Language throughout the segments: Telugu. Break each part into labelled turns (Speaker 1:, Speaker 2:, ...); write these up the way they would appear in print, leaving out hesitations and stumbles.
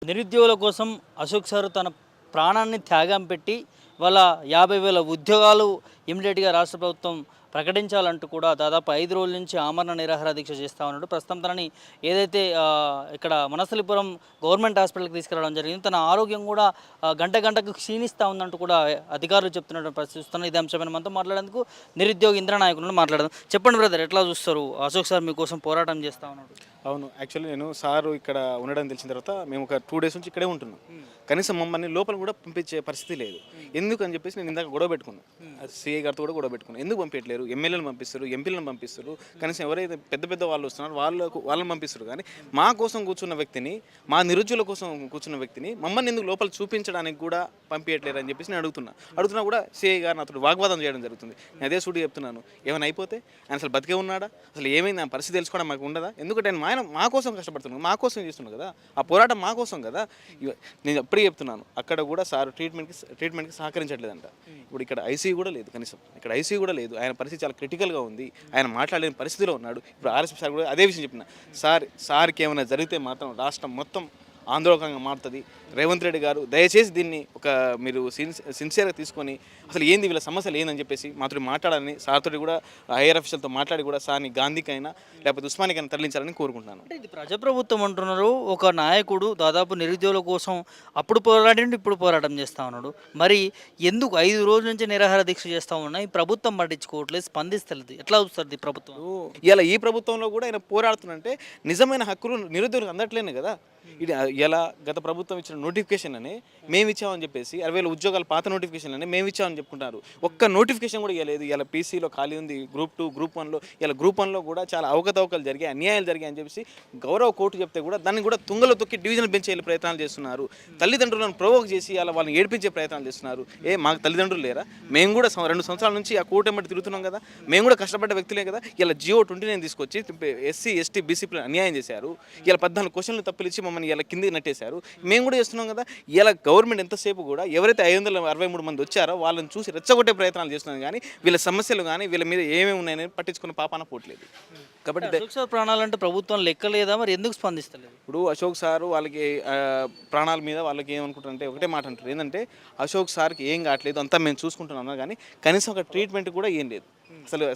Speaker 1: నిరుద్యోగుల కోసం అశోక్ సార్ తన ప్రాణాన్ని త్యాగం పెట్టి వాళ్ళ 50,000 ఉద్యోగాలు ఇమ్మీడియట్గా రాష్ట్ర ప్రభుత్వం ప్రకటించాలంటూ కూడా దాదాపు 5 రోజుల నుంచి ఆమరణ నిరాహార దీక్ష చేస్తూ ఉన్నాడు. ప్రస్తుతం తనని ఏదైతే ఇక్కడ మనసలిపురం గవర్నమెంట్ హాస్పిటల్కి తీసుకురావడం జరిగింది. తన ఆరోగ్యం కూడా గంట గంటకు క్షీణిస్తూ ఉందంటూ కూడా అధికారులు చెప్తున్నటువంటి పరిస్థితి చూస్తున్నాం. ఇదే అంశమైన మనతో మాట్లాడేందుకు నిరుద్యోగ ఇంద్ర నాయకులను మాట్లాడదాం. చెప్పండి బ్రదర్, ఎట్లా చూస్తారు? అశోక్ సార్ మీకోసం పోరాటం చేస్తూ ఉన్నాడు.
Speaker 2: అవును, యాక్చువల్లీ నేను సారు ఇక్కడ ఉండడం తెలిసిన తర్వాత మేము ఒక 2 డేస్ నుంచి ఇక్కడే ఉంటున్నాం. కనీసం మమ్మల్ని లోపల కూడా పంపించే పరిస్థితి లేదు. ఎందుకు అని చెప్పేసి నేను ఇందాక గొడవ పెట్టుకున్నాను. సిఐ గారితో కూడా గొడవ పెట్టుకున్నాను. ఎందుకు పంపించలేరు? ఎమ్మెల్యేలను పంపిస్తారు, ఎంపీలను పంపిస్తారు, కనీసం ఎవరైతే పెద్ద పెద్ద వాళ్ళు వస్తున్నారో వాళ్ళని పంపిస్తారు. కానీ మా కోసం కూర్చున్న వ్యక్తిని, మా నిరుద్యోగుల కోసం కూర్చున్న వ్యక్తిని మమ్మల్ని ఎందుకు లోపల చూపించడానికి కూడా పంపించట్లేరు అని చెప్పేసి నేను అడుగుతున్నా కూడా సిఐ గారు నాతో వాగ్వాదం చేయడం జరుగుతుంది. నేను అదే సూటి చెప్తున్నాను, ఏమైనా అయిపోతే ఆయన అసలు బతికే ఉన్నాడా, అసలు ఏమైంది ఆ పరిస్థితి తెలుసుకోవడం మాకు ఉండదా? ఎందుకంటే ఆయన మా కోసం కష్టపడుతున్నాడు, మా కోసం చేస్తున్నాడు కదా, ఆ పోరాటం మా కోసం కదా. నేను ఎప్పటికీ చెప్తున్నాను, అక్కడ కూడా సార్ ట్రీట్మెంట్కి సహకరించట్లేదంట. ఇప్పుడు ఇక్కడ ఐసీయూ కూడా లేదు, కనీసం ఇక్కడ ఐసీయూ కూడా లేదు. ఆయన పరిస్థితి చాలా క్రిటికల్గా ఉంది, ఆయన మాట్లాడలేని పరిస్థితిలో ఉన్నాడు. ఇప్పుడు ఆర్ఎస్పీ సార్ కూడా అదే విషయం చెప్పిన, సార్కి ఏమైనా జరిగితే మాత్రం రాష్ట్రం మొత్తం ఆందోళనగా మారుతుంది. రేవంత్ రెడ్డి గారు దయచేసి దీన్ని మీరు సిన్సియర్గా తీసుకొని అసలు ఏంది వీళ్ళ సమస్యలు ఏందని చెప్పేసి మాతో మాట్లాడాలని, సార్తో కూడా హైయర్ అఫీషియల్తో మాట్లాడి కూడా సార్ని గాంధీకైనా లేకపోతే ఉస్మానికైనా తరలించాలని కోరుకుంటున్నాను.
Speaker 1: అంటే ఇది ప్రజాప్రభుత్వం అంటున్నారు. ఒక నాయకుడు దాదాపు నిరుద్యోగుల కోసం అప్పుడు పోరాడి ఇప్పుడు పోరాటం చేస్తూ ఉన్నాడు. మరి ఎందుకు 5 రోజుల నుంచి నిరాహార దీక్ష చేస్తూ ఉన్నా ఈ ప్రభుత్వం పట్టించుకోవట్లేదు, స్పందిస్తలేదు? ఎట్లా చూస్తారు ఈ ప్రభుత్వం?
Speaker 2: ఇలా ఈ ప్రభుత్వంలో కూడా ఆయన పోరాడుతుంటే నిజమైన హక్కులు నిరుద్యోగులకు అందట్లేనే కదా. ఇది ఎలా గత ప్రభుత్వం ఇచ్చిన నోటిఫికేషన్ అని మేము ఇచ్చామని చెప్పేసి 60,000 ఉద్యోగాలు పాత నోటిఫికేషన్ అని మేము ఇచ్చామని చెప్పుకుంటారు. ఒక్క నోటిఫికేషన్ కూడా ఇవ్వలేదు. ఇలా పీసీలో ఖాళీ ఉంది, గ్రూప్ 2, గ్రూప్ 1లో. ఇలా గ్రూప్ 1లో కూడా చాలా అవకతవకలు జరిగాయి, అన్యాయాలు జరిగాయి అని చెప్పేసి గౌరవ కోర్టు చెప్తే కూడా దాన్ని కూడా తుంగలో తొక్కి డివిజనల్ బెంచ్ వెళ్ళే ప్రయత్నాలు చేస్తున్నారు. తల్లిదండ్రులను ప్రొవోక్ చేసి అలా వాళ్ళని ఏడిపించే ప్రయత్నాలు చేస్తున్నారు. మాకు తల్లిదండ్రులు లేరా? మేము కూడా 2 సంవత్సరాల నుంచి ఆ కోర్టు వెంబడి తిరుగుతున్నాం కదా, మేము కూడా కష్టపడ్డ వ్యక్తులే కదా. ఇలా జియో 29 తీసుకొచ్చి ఎస్సీ ఎస్టీ బీసీపీ అన్యాయం చేశారు. ఇలా 14 క్వశ్చన్లు తప్పిలిచ్చి మమ్మల్ని ఇలా కిందికి నెట్టేశారు. మేము కూడా చేస్తున్నాం కదా. ఇలా గవర్నమెంట్ ఎంతసేపు కూడా ఎవరైతే 563 మంది వచ్చారో వాళ్ళని చూసి రెచ్చగొట్టే ప్రయత్నాలు చేస్తున్నారు. కానీ వీళ్ళ సమస్యలు కానీ వీళ్ళ మీద ఏమేమి ఉన్నాయని పట్టించుకున్న పాపాన పోవట్లేదు. కాబట్టి
Speaker 1: అశోక్ సార్ ప్రాణాలంటే ప్రభుత్వం లెక్కలేదా? మరి ఎందుకు స్పందిస్తలేదు?
Speaker 2: ఇప్పుడు అశోక్ సార్ వాళ్ళకి ప్రాణాల మీద వాళ్ళకి ఏమనుకుంటారంటే ఒకటే మాట అంటారు, ఏంటంటే అశోక్ సార్కి ఏం కావట్లేదు, అంతా మేము చూసుకుంటున్నాం. కానీ కనీసం ఒక ట్రీట్మెంట్ కూడా ఏం లేదు.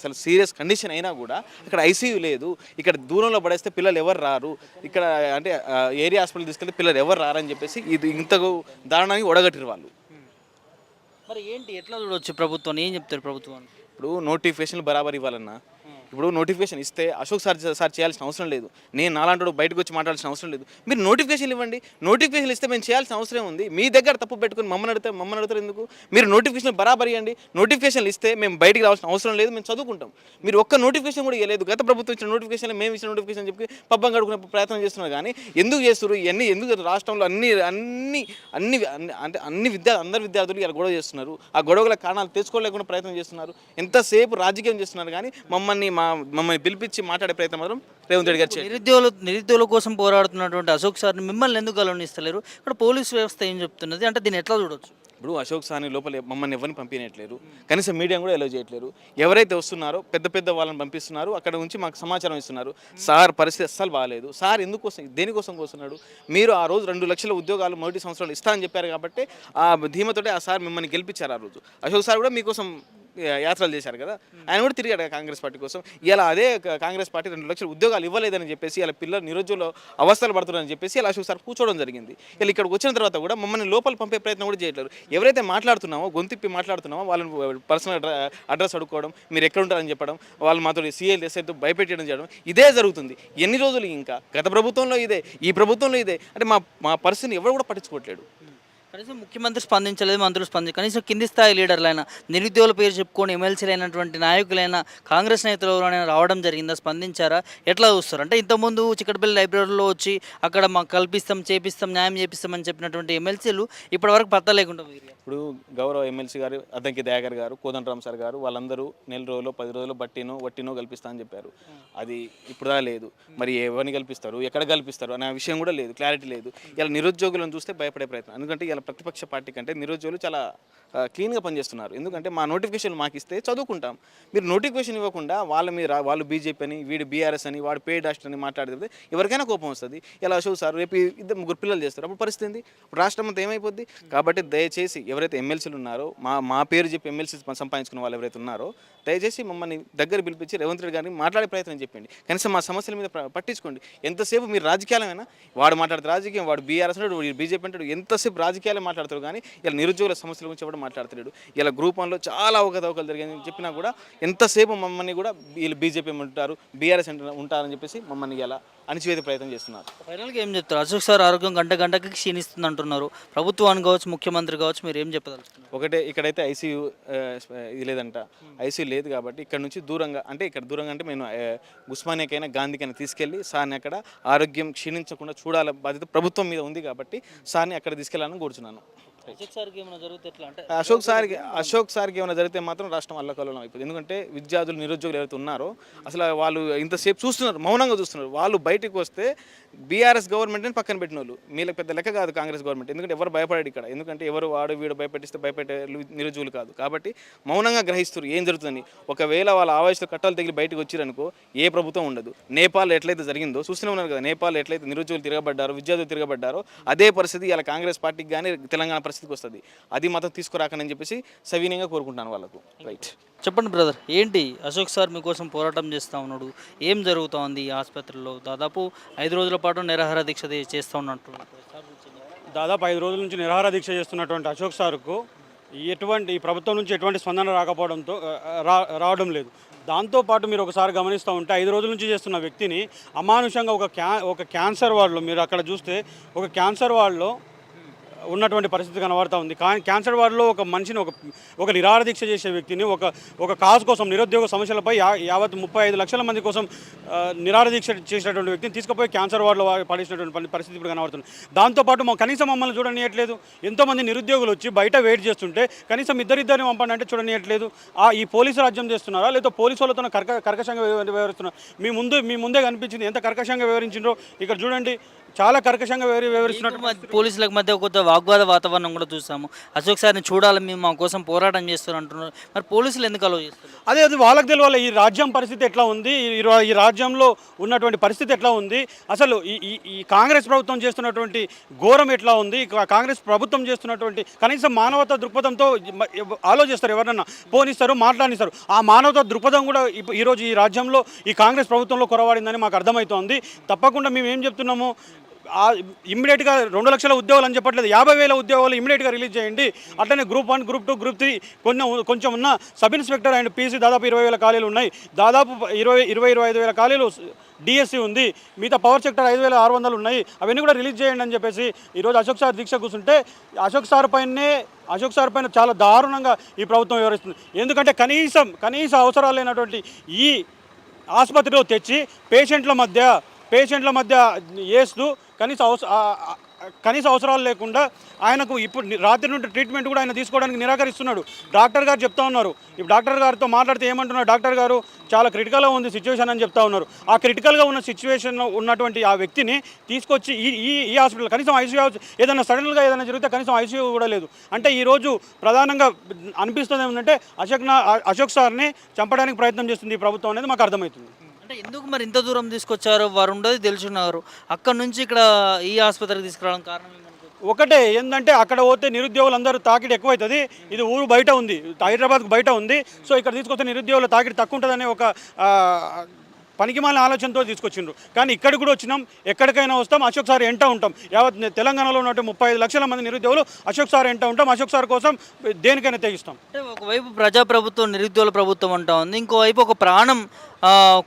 Speaker 2: అసలు సీరియస్ కండిషన్ అయినా కూడా ఇక్కడ ఐసీయూ లేదు. ఇక్కడ దూరంలో పడేస్తే పిల్లలు ఎవరు రారు, ఇక్కడ అంటే ఏరియా హాస్పిటల్ తీసుకెళ్తే పిల్లలు ఎవరు రారని చెప్పేసి ఇది ఇంతకు దారుణానికి ఒడగట్టిరు వాళ్ళు.
Speaker 1: మరి ఏంటి, ఎట్లా చూడవచ్చు ప్రభుత్వం? ఏం చెప్తారు ప్రభుత్వం?
Speaker 2: ఇప్పుడు నోటిఫికేషన్లు బరాబర్ ఇవ్వాలన్నా, ఇప్పుడు నోటిఫికేషన్ ఇస్తే అశోక్ సార్ చేయాల్సిన అవసరం లేదు. నేను నాలాంటి బయటకు వచ్చి మాట్లాడాల్సిన అవసరం లేదు. మీరు నోటిఫికేషన్ ఇవ్వండి. నోటిఫికేషన్ ఇస్తే మేము చేయాల్సిన అవసరం ఉంది. మీ దగ్గర తప్పు పెట్టుకుని మమ్మల్ని అడుగుతారు ఎందుకు? మీరు నోటిఫికేషన్ బరాబర్ ఇవ్వండి. నోటిఫికేషన్లు ఇస్తే మేము బయటికి రావాల్సిన అవసరం లేదు, మేము చదువుకుంటాం. మీరు ఒక్క నోటిఫికేషన్ కూడా ఇవ్వలేదు. గత ప్రభుత్వం ఇచ్చిన నోటిఫికేషన్, మేము ఇచ్చిన నోటిఫికేషన్ చెప్పి పబ్బం గడుకునే ప్రయత్నం చేస్తున్నారు. కానీ ఎందుకు చేస్తారు ఇవన్నీ? ఎందుకు రాష్ట్రంలో అందరు విద్యార్థులు ఇలా గొడవ చేస్తున్నారు? ఆ గొడవల కారణాలు తెచ్చుకోలేకుండా ప్రయత్నం చేస్తున్నారు. ఎంతసేపు రాజకీయం చేస్తున్నారు. కానీ మమ్మల్ని పిలిపించి మాట్లాడే ప్రయత్నం మాత్రం రేవంత్ రెడ్డి గారు
Speaker 1: నిరుద్యోగుల కోసం పోరాడుతున్నటువంటి అశోక్ సార్ని మిమ్మల్ని ఎందుకు గౌరవిస్తలేరు? ఇక్కడ పోలీస్ వ్యవస్థ ఏం చెప్తున్నది అంటే దీన్ని ఎట్లా చూడొచ్చు?
Speaker 2: ఇప్పుడు అశోక్ సార్ని లోపల మమ్మల్ని ఎవరిని పంపించట్లేరు, కనీసం మీడియా కూడా ఎలో చేయట్లేరు. ఎవరైతే వస్తున్నారో పెద్ద వాళ్ళని పంపిస్తున్నారు, అక్కడ నుంచి మాకు సమాచారం ఇస్తున్నారు. సార్ పరిస్థితి అస్సలు బాగాలేదు. సార్ దేనికోసం వస్తున్నాడు? మీరు ఆ రోజు 2 లక్షల ఉద్యోగాలు మొదటి సంవత్సరాలు ఇస్తా అని చెప్పారు కాబట్టి ఆ ధీమతోటే ఆ సార్ మిమ్మల్ని గెలిపించారు. ఆ రోజు అశోక్ సార్ కూడా మీకోసం యాత్రలు చేశారు కదా, ఆయన కూడా తిరిగాడు కాంగ్రెస్ పార్టీ కోసం. ఇలా అదే కాంగ్రెస్ పార్టీ 2 లక్షల ఉద్యోగాలు ఇవ్వలేదని చెప్పేసి ఇలా పిల్లలు నిరుద్యోగులు అవస్థలు పడుతున్నారని చెప్పేసి ఇలా అశోక్ సార్ కూర్చోవడం జరిగింది. ఇలా ఇక్కడికి వచ్చిన తర్వాత కూడా మమ్మల్ని లోపల పంపే ప్రయత్నం కూడా చేయట్లేదు. ఎవరైతే మాట్లాడుతున్నామో గొంతిప్పి మాట్లాడుతున్నామో వాళ్ళని పర్సనల్ అడ్రస్ అడుక్కోవడం, మీరు ఎక్కడ ఉంటారని చెప్పడం, వాళ్ళు మాతో సీఎల్ ఎస్ఐతో భయపెట్టడం చేయడం, ఇదే జరుగుతుంది. ఎన్ని రోజులు ఇంకా? గత ప్రభుత్వంలో ఇదే, ఈ ప్రభుత్వంలో ఇదే. అంటే మా పరిస్థితిని ఎవరు కూడా పట్టించుకోవట్లేడు.
Speaker 1: కనీసం ముఖ్యమంత్రి స్పందించలేదు, మంత్రులు కనీసం కింది స్థాయి లీడర్లైనా, నిరుద్యోగుల పేరు చెప్పుకొని ఎమ్మెల్సీలు అయినటువంటి నాయకులైనా, కాంగ్రెస్ నేతలు ఎవరైనా రావడం జరిగిందా? స్పందించారా? ఎట్లా చూస్తారు? అంటే ఇంతకుముందు చిక్కడపల్లి లైబ్రరీలో వచ్చి అక్కడ మాకు కల్పిస్తాం, చేపిస్తాం, న్యాయం చేపిస్తామని చెప్పినటువంటి ఎమ్మెల్సీలు ఇప్పటివరకు పత్తా లేకుండా పోయారు.
Speaker 2: ఇప్పుడు గౌరవ ఎమ్మెల్సీ గారు అద్దంకి దయాకర్ గారు, కోదండరామ్ సార్ గారు వాళ్ళందరూ 4 రోజులు 10 రోజులు వట్టినో కల్పిస్తా అని చెప్పారు. అది ఇప్పుడుదా లేదు. మరి ఎవరిని కల్పిస్తారు, ఎక్కడ కల్పిస్తారు అనే విషయం కూడా లేదు, క్లారిటీ లేదు. ఇలా నిరుద్యోగులను చూస్తే భయపడే ప్రయత్నం. ఎందుకంటే ఇలా ప్రతిపక్ష పార్టీ కంటే నిరుద్యోగులు చాలా క్లీన్గా పనిచేస్తున్నారు. ఎందుకంటే మా నోటిఫికేషన్ మాకు ఇస్తే చదువుకుంటాం. మీరు నోటిఫికేషన్ ఇవ్వకుండా వాళ్ళ మీద వాళ్ళు బీజేపీ అని, వీడు బీఆర్ఎస్ అని, వాడు పేడ్ డాస్టర్ అని మాట్లాడితే ఎవరికైనా కోపం వస్తుంది. ఇలా అశోక్ సార్ రేపు ఇద్దరు ముగ్గురు పిల్లలు చేస్తారు, అప్పుడు పరిస్థితి ఏంది? రాష్ట్రం అంతా ఏమైపోద్ది? కాబట్టి దయచేసి ఎవరైతే ఎమ్మెల్సీలు ఉన్నారో మా పేరు చెప్పి ఎమ్మెల్సీ సంపాదించుకున్న వాళ్ళు ఎవరైతే ఉన్నారో దయచేసి మమ్మల్ని దగ్గర పిలిపించి రేవంత్ రెడ్డి గారిని మాట్లాడే ప్రయత్నం చెప్పండి. కనీసం మా సమస్యల మీద పట్టించుకోండి. ఎంతసేపు మీరు రాజకీయాలమైనా వాడు మాట్లాడితే రాజకీయం, వాడు బీఆర్ఎస్ అంటాడు, వాడు బీజేపీ అంటాడు, ఎంతసేపు రాజకీయాలే మాట్లాడతారు కానీ ఇలా నిరుద్యోగుల సమస్యల గురించి ఎవరు మాట్లాడతాడు. ఇలా గ్రూప్ వన్లో చాలా అవకతవకలు జరిగాయని చెప్పినా కూడా ఎంతసేపు మమ్మల్ని కూడా వీళ్ళు బీజేపీ ఉంటారు, బీఆర్ఎస్ ఉంటారని చెప్పేసి మమ్మల్ని ఇలా అణిచివేత ప్రయత్నం చేస్తున్నారు.
Speaker 1: ఫైనల్గా ఏం చెప్తారు? అశోక్ సార్ ఆరోగ్యం గంట గంటకి క్షీణిస్తుంది అంటున్నారు. ప్రభుత్వాన్ని కావచ్చు, ముఖ్యమంత్రి కావచ్చు, మీరు ఏం చెప్పదలుచుకున్నారు?
Speaker 2: ఒకటే, ఇక్కడైతే ఐసీయూ ఇది లేదంట, ఐసీయూ లేదు కాబట్టి ఇక్కడ నుంచి దూరంగా, అంటే ఇక్కడ దూరంగా అంటే నేను ఉస్మానియాకైనా గాంధీకైనా తీసుకెళ్ళి సార్ని అక్కడ ఆరోగ్యం క్షీణించకుండా చూడాల బాధ్యత ప్రభుత్వం మీద ఉంది కాబట్టి సార్ని అక్కడ తీసుకెళ్లాలని కోరుచున్నాను.
Speaker 1: అశోక్ సార్కి ఏమైనా జరిగితే ఎట్లా అంటే
Speaker 2: అశోక్ సార్కి ఏమైనా జరిగితే మాత్రం రాష్ట్రం అల్లకల్లోలం అయిపోతుంది. ఎందుకంటే విద్యార్థులు నిరుద్యోగులు ఎవరైతే ఉన్నారో అసలు వాళ్ళు ఇంతసేపు చూస్తున్నారు, మౌనంగా చూస్తున్నారు. వాళ్ళు బయటకు వస్తే బీఆర్ఎస్ గవర్నమెంట్ని పక్కన పెట్టిన వాళ్ళు, వీళ్ళకి పెద్ద లెక్క కాదు కాంగ్రెస్ గవర్నమెంట్. ఎందుకంటే ఎవరు భయపడాడు ఇక్కడ, ఎందుకంటే ఎవరు వాడు వీడు భయపెట్టిస్తే భయపెట్టే నిరుద్యోగులు కాదు. కాబట్టి మౌనంగా గ్రహిస్తారు ఏం జరుగుతుందని. ఒకవేళ వాళ్ళ ఆవేశంతో కట్టాలు తగిలి బయటకు వచ్చారనుకో ఏ ప్రభుత్వం ఉండదు. నేపాల్ ఎట్లయితే జరిగిందో చూస్తూనే ఉన్నారు కదా, నేపాల్ ఎట్లయితే నిరుద్యోగులు తిరగబడ్డారో, విద్యార్థులు తిరగబడ్డారో అదే పరిస్థితి ఇలా కాంగ్రెస్ పార్టీకి కానీ తెలంగాణ పరిస్థితికి వస్తుంది. అది మాత్రం తీసుకురాకనని చెప్పేసి సవినయంగా కోరుకుంటున్నాను వాళ్ళకు. రైట్,
Speaker 1: చెప్పండి బ్రదర్, ఏంటి అశోక్ సార్ మీకోసం పోరాటం చేస్తూ ఉన్నాడు, ఏం జరుగుతూ ఉంది ఈ ఆసుపత్రిలో? దాదాపు 5 రోజుల పాటు నిరాహార దీక్ష చేస్తూ ఉన్నట్టు.
Speaker 3: దాదాపు 5 రోజుల నుంచి నిరాహార దీక్ష చేస్తున్నటువంటి అశోక్ సార్కు ఈ ప్రభుత్వం నుంచి ఎటువంటి స్పందన రాకపోవడంతో రావడం లేదు. దాంతోపాటు మీరు ఒకసారి గమనిస్తూ ఉంటే 5 రోజుల నుంచి చేస్తున్న వ్యక్తిని అమానుషంగా ఒక క్యాన్సర్ వార్డులో, మీరు అక్కడ చూస్తే ఒక క్యాన్సర్ వార్డులో ఉన్నటువంటి పరిస్థితి కనబడుతూ ఉంది. కానీ క్యాన్సర్ వార్డులో ఒక మనిషిని, ఒక నిరాహార దీక్ష చేసే వ్యక్తిని ఒక కాజ్ కోసం, నిరుద్యోగ సమస్యలపై 35 లక్షల మంది కోసం నిరాహార దీక్ష చేసినటువంటి వ్యక్తిని తీసుకుపోయి క్యాన్సర్ వార్డులో పడేసినటువంటి పరిస్థితి ఇప్పుడు కనబడుతుంది. దాంతోపాటు కనీసం మమ్మల్ని చూడనియట్లేదు. ఎంతోమంది నిరుద్యోగులు వచ్చి బయట వెయిట్ చేస్తుంటే కనీసం ఇద్దరిని పంపండి అంటే చూడనియట్లేదు. ఈ పోలీసు రాజ్యం చేస్తున్నారా, లేదా పోలీసు వాళ్ళతో కర్కశంగా వ్యవహరిస్తున్నారు? మీ ముందే కనిపించింది ఎంత కర్కశంగా వ్యవహరించిండ్రో. ఇక్కడ చూడండి, చాలా కర్కశంగా వ్యవహరిస్తున్నట్టు
Speaker 1: పోలీసులకు మధ్య కొత్త వాగ్వాద వాతావరణం కూడా చూసాము. అశోక్ సార్ని చూడాలి, మేము మా కోసం పోరాటం చేస్తారు అంటున్నారు. మరి పోలీసులు ఎందుకు అలో చేస్తారు?
Speaker 3: అది వాళ్ళకి తెలియాలి. ఈ రాజ్యం పరిస్థితి ఎట్లా ఉంది, ఈ రాజ్యంలో ఉన్నటువంటి పరిస్థితి ఎట్లా ఉంది, అసలు ఈ కాంగ్రెస్ ప్రభుత్వం చేస్తున్నటువంటి ఘోరం ఎట్లా ఉంది, కాంగ్రెస్ ప్రభుత్వం చేస్తున్నటువంటి కనీసం మానవతా దృక్పథంతో ఆలోచిస్తారు, ఎవరన్నా పోనిస్తారు, మాట్లాడిస్తారు. ఆ మానవతా దృక్పథం కూడా ఈరోజు ఈ రాజ్యంలో ఈ కాంగ్రెస్ ప్రభుత్వంలో కొరవాడిందని మాకు అర్థమవుతోంది. తప్పకుండా మేము ఏం చెప్తున్నాము, ఇమ్మీడియట్గా 2 లక్షల ఉద్యోగాలు అని చెప్పట్లేదు, 50,000 ఉద్యోగాలు ఇమ్మీడియట్గా రిలీజ్ చేయండి. అట్లనే గ్రూప్ 1, గ్రూప్ 2, గ్రూప్ 3 కొంచెం ఉన్న సబ్ ఇన్స్పెక్టర్ అండ్ పీసీ దాదాపు 20,000 ఖాళీలు ఉన్నాయి. దాదాపు 25,000 ఖాళీలు డిఎస్సి ఉంది. మిగతా పవర్ సెక్టర్ 5,600 ఉన్నాయి. అవన్నీ కూడా రిలీజ్ చేయండి అని చెప్పేసి ఈరోజు అశోక్ సార్ దీక్ష కూర్చుంటే అశోక్ సార్ పైన చాలా దారుణంగా ఈ ప్రభుత్వం వ్యవహరిస్తుంది. ఎందుకంటే కనీస అవసరాలు లేనటువంటి ఈ ఆసుపత్రిలో తెచ్చి పేషెంట్ల మధ్య వేస్తూ కనీస అవసరాలు లేకుండా ఆయనకు ఇప్పుడు రాత్రి నుండి ట్రీట్మెంట్ కూడా ఆయన తీసుకోవడానికి నిరాకరిస్తున్నాడు. డాక్టర్ గారు చెప్తా ఉన్నారు, ఇప్పుడు డాక్టర్ గారితో మాట్లాడితే ఏమంటున్నారు, డాక్టర్ గారు చాలా క్రిటికల్గా ఉంది సిచ్యువేషన్ అని చెప్తా ఉన్నారు. ఆ క్రిటికల్గా ఉన్న సిచ్యువేషన్లో ఉన్నటువంటి ఆ వ్యక్తిని తీసుకొచ్చి ఈ హాస్పిటల్ కనీసం ఐసీయూ, ఏదైనా సడన్గా ఏదైనా జరిగితే కనీసం ఐసీయూ కూడా లేదు. అంటే ఈరోజు ప్రధానంగా అనిపిస్తుంది ఏమంటే అశోక్ సార్ని చంపడానికి ప్రయత్నం చేస్తుంది ఈ ప్రభుత్వం అనేది మాకు అర్థమవుతుంది.
Speaker 1: అంటే ఎందుకు మరి ఇంత దూరం తీసుకొచ్చారు? వారు ఉండేది తెలుసున్నారు, అక్కడ నుంచి ఇక్కడ ఈ ఆసుపత్రికి తీసుకురావడం కారణం ఏమనుకో?
Speaker 3: ఒకటే ఏంటంటే అక్కడ పోతే నిరుద్యోగులు అందరూ తాకిడి ఎక్కువవుతుంది. ఇది ఊరు బయట ఉంది, హైదరాబాద్కు బయట ఉంది. సో ఇక్కడ తీసుకొస్తే నిరుద్యోగుల తాకిడి తక్కువ ఉంటుందనే ఒక పనికిమాలిన ఆలోచనతో తీసుకొచ్చిండ్రు. కానీ ఇక్కడికి కూడా వచ్చినాం, ఎక్కడికైనా వస్తాం, అశోక్ సార్ ఎంట ఉంటాం. యావత్ తెలంగాణలో ఉన్నట్టు 35 లక్షల మంది నిరుద్యోగులు అశోక్ సార్ ఎంట ఉంటాం. అశోక్ సార్ కోసం దేనికైనా తెగిస్తాం.
Speaker 1: అంటే ఒకవైపు ప్రజాప్రభుత్వం, నిరుద్యోగుల ప్రభుత్వం అంటా ఉంది, ఇంకోవైపు ఒక ప్రాణం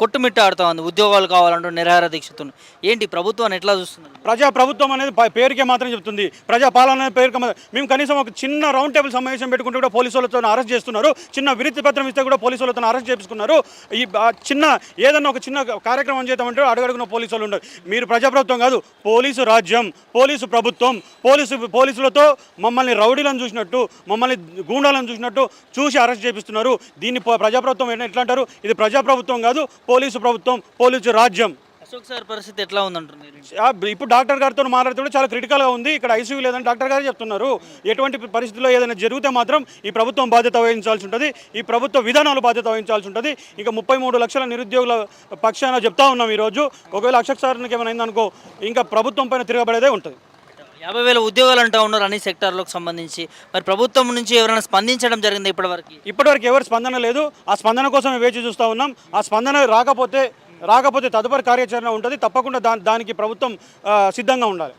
Speaker 1: కొట్టుమిట్టాడుతూ ఉంది, ఉద్యోగాలు కావాలంటూ నిరాహార దీక్షతో. ఏంటి ప్రభుత్వాన్ని ఎట్లా చూస్తున్నారు?
Speaker 3: ప్రభుత్వం అనేది పేరుకే మాత్రం చెప్తుంది, ప్రజాపాలన అనేది పేరుకే మాత్రం. మేము కనీసం ఒక చిన్న రౌండ్ టేబుల్ సమావేశం పెట్టుకుంటే కూడా పోలీసు వాళ్ళతో అరెస్ట్ చేస్తున్నారు. చిన్న వినతి పత్రం ఇస్తే కూడా పోలీసు వాళ్ళతో అరెస్ట్ చేపించుకున్నారు. ఈ ఏదన్నా ఒక చిన్న కార్యక్రమం చేద్దామంటే అడుగడుగున పోలీసు వాళ్ళు ఉండరు. మీరు ప్రజాప్రభుత్వం కాదు, పోలీసు రాజ్యం, పోలీసు ప్రభుత్వం. పోలీసులతో మమ్మల్ని రౌడీలను చూసినట్టు, మమ్మల్ని గూండాలను చూసినట్టు చూసి అరెస్ట్ చేపిస్తున్నారు. దీన్ని ప్రజాప్రభుత్వం ఎట్లా అంటారు? ఇది ప్రజాప్రభుత్వం కాదు, పోలీసు ప్రభుత్వం, పోలీసు రాజ్యం.
Speaker 1: అశోక్ సార్ పరిస్థితి ఎట్లా ఉందంటారు మీరు?
Speaker 3: ఇప్పుడు డాక్టర్ గారితో మాట్లాడుతుంటే చాలా క్రిటికల్గా ఉంది, ఇక్కడ ఐసీయూ లేదని డాక్టర్ గారు చెప్తున్నారు. ఎటువంటి పరిస్థితుల్లో ఏదైనా జరిగితే మాత్రం ఈ ప్రభుత్వం బాధ్యత వహించాల్సి ఉంటుంది, ఈ ప్రభుత్వ విధానాలు బాధ్యత వహించాల్సి ఉంటుంది. ఇంకా 33 లక్షల నిరుద్యోగుల పక్షాన చెప్తా ఉన్నాం ఈరోజు. ఒకవేళ అశోక్ సార్కి ఏమైనా అయిందనుకో ఇంకా ప్రభుత్వం పైన తిరగబడేదే ఉంటుంది.
Speaker 1: 50,000 ఉద్యోగాలు అంటూ ఉన్నారు అన్ని సెక్టార్లకు సంబంధించి. మరి ప్రభుత్వం నుంచి ఎవరైనా స్పందించడం జరిగింది ఇప్పటివరకు?
Speaker 3: ఇప్పటివరకు ఎవరు స్పందన లేదు. ఆ స్పందన కోసమే వేచి చూస్తూ ఉన్నాం. ఆ స్పందన రాకపోతే తదుపరి కార్యాచరణ ఉంటుంది. తప్పకుండా దానికి ప్రభుత్వం సిద్ధంగా ఉండాలి.